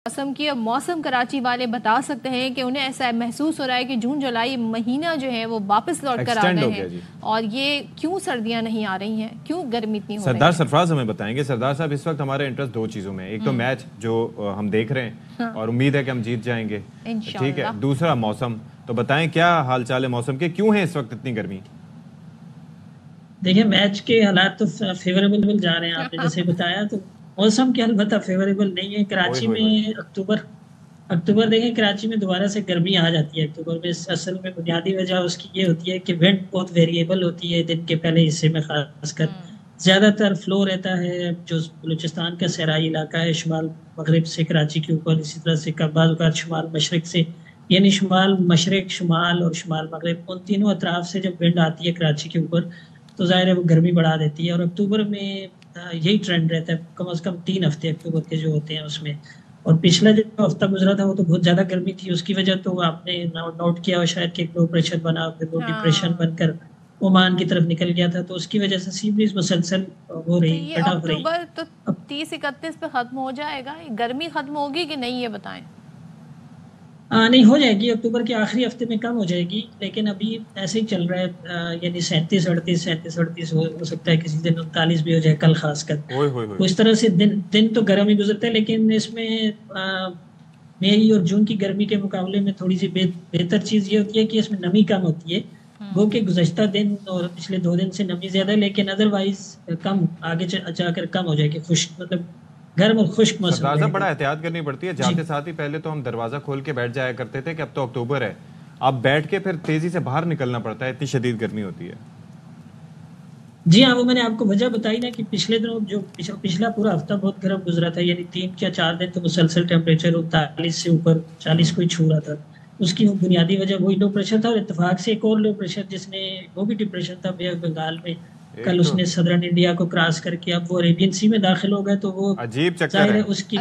मौसम की। अब मौसम कराची वाले बता सकते हैं कि उन्हें ऐसा महसूस हो रहा है कि जून जुलाई महीना जो है वो वापस लौट कर आ गए हैं और ये क्यों सर्दियां नहीं आ रही हैं, क्यों गर्मी इतनी हो रही है। सरदार सरफराज हमें बताएंगे। सरदार साहब, इस वक्त हमारा इंटरेस्ट दो चीज़ों में, एक तो मैच जो हम देख रहे हैं और उम्मीद है कि हम जीत जाएंगे, ठीक है। दूसरा मौसम, तो बताएं क्या हाल चाल है मौसम के, क्यों है इस वक्त इतनी गर्मी। देखिए, मैच के हालात तो फेवरेबल जा रहे हैं, आपने जैसे बताया। तो मौसम के अलबत्ता फेवरेबल नहीं है। कराची में अक्टूबर देखें, कराची में दोबारा से गर्मी आ जाती है अक्टूबर में। असल में बुनियादी वजह उसकी ये होती है कि विंड बहुत वेरिएबल होती है दिन के पहले हिस्से में, खासकर ज़्यादातर फ्लो रहता है जो बलूचिस्तान का सहराई इलाका है, शुमाल मगरिब से कराची के ऊपर, इसी तरह से कबाल शुमाल मशरक से, यानी शुमाल मशरक, शुमाल और शुमाल मगरिब, उन तीनों अतराफ से जब विंड आती है कराची के ऊपर तो ज़ाहिर है वो गर्मी बढ़ा देती है। और अक्टूबर में यही ट्रेंड रहता है, कम से कम 3 हफ्ते अक्टूबर के जो होते हैं उसमें। और पिछला जो हफ्ता गुजरा था वो तो बहुत ज़्यादा गर्मी थी, उसकी वजह तो आपने नोट किया हो शायद कि लो प्रेशर बना, फिर वो डिप्रेशन बनकर ओमान की तरफ निकल गया था, तो उसकी वजह से सी ब्रीज मुसलसल हो रही, अक्टूबर तो 30-31 पे खत्म हो जाएगा, गर्मी खत्म होगी कि नहीं ये बताएं। नहीं, हो जाएगी, अक्टूबर के आखिरी हफ्ते में कम हो जाएगी, लेकिन अभी ऐसे ही चल रहा है, यानी 37-38 हो सकता है, किसी दिन 39 भी हो जाए, कल खासकर। तो इस तरह से दिन तो गर्म ही गुजरता है, लेकिन इसमें मई और जून की गर्मी के मुकाबले में थोड़ी सी बेहतर चीज़ ये होती है कि इसमें नमी कम होती है। वो कि गुज़श्ता दिन और पिछले 2 दिन से नमी ज़्यादा है, लेकिन अदरवाइज कम आगे जाकर कम हो जाएगी, खुश्क मतलब गर्म और खुश्क मौसम। सरदार साहब, बड़ा एहतियात करनी पड़ती है जाते साथ ही। पहले तो हम दरवाजा खोल के बैठ जाया करते थे कि अब तो अक्टूबर है, अब बैठ के फिर तेजी से बाहर निकलना पड़ता है, इतनी शदीद गर्मी होती है। जी हाँ, वो मैंने आपको वजह बताई ना कि पिछले दिनों जो पिछला पूरा हफ्ता बहुत गर्म गुजरा था, यानी 3 या 4 दिन तो मुसलसल टेम्परेचर 39 से ऊपर 40 को ही छू रहा था। उसकी बुनियादी वजह वही लो प्रेशर था, और इत्तेफाक से एक और लो प्रेशर जिसने, वो भी डिप्रेशन था बे ऑफ बंगाल में, कल उसने सदर्न इंडिया को क्रॉस करके अब वो अरेबियन सी में दाखिल हो गए, तो वो अजीब चक्कर है। उसकी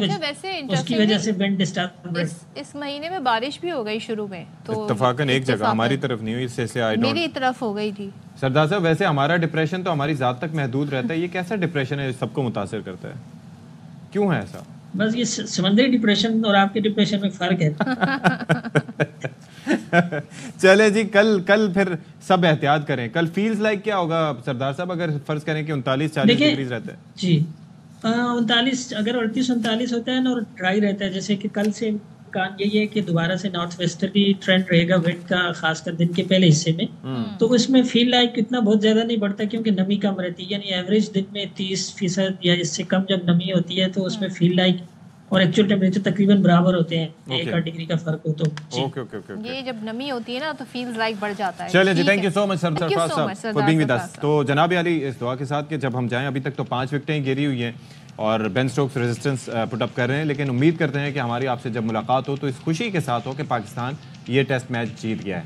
वजह से विंड डिस्टर्ब। इस महीने में बारिश भी हो गई शुरू में, तो इत्तफाकन एक जगह हमारी तरफ नहीं हुई, इससे मेरी तरफ हो गई थी। सरदार साहब, वैसे हमारा डिप्रेशन तो हमारी जात तक महदूद रहता है, ये कैसा डिप्रेशन है सबको मुतासिर करता है, क्यों है ऐसा? बस ये समंदरी डिप्रेशन और आपके डिप्रेशन में फर्क है। चले जी, कल फिर सब एहतियात करें। कल फील्स लाइक क्या होगा सरदार साहब, अगर फर्ज करें कि 39-40 डिग्री रहता है? जी 39, अगर 38-39 होता है ना और ड्राई रहता है, जैसे कि कल से कान यही है कि दोबारा से नॉर्थ वेस्टर्ली ट्रेंड रहेगा विंड का, खासकर दिन के पहले हिस्से में। तो उसमें फील लाइक इतना बहुत ज्यादा नहीं बढ़ता, क्योंकि नमी कम रहती है, यानी एवरेज दिन में 30% या इससे कम जब नमी होती है तो उसमें फील लाइक और एक्चुअल टेम्परेचर तकरीबन बराबर होते हैं, 1 डिग्री का फर्क हो तो। ओके। ये जब नमी होती है ना तो फील्स लाइक बढ़ जाता है। चलिए जी, थैंक यू सो मच सरदार साहब फॉर बीइंग विद अस। तो जनाब अली, इस दुआ के साथ कि जब हम जाएं, अभी तक तो 5 विकेटें गिरी हुई हैं और Ben Stokes resistance put up कर रहे हैं, लेकिन उम्मीद करते हैं कि हमारी आपसे जब मुलाकात हो तो इस खुशी के साथ हो कि पाकिस्तान ये टेस्ट मैच जीत गया है।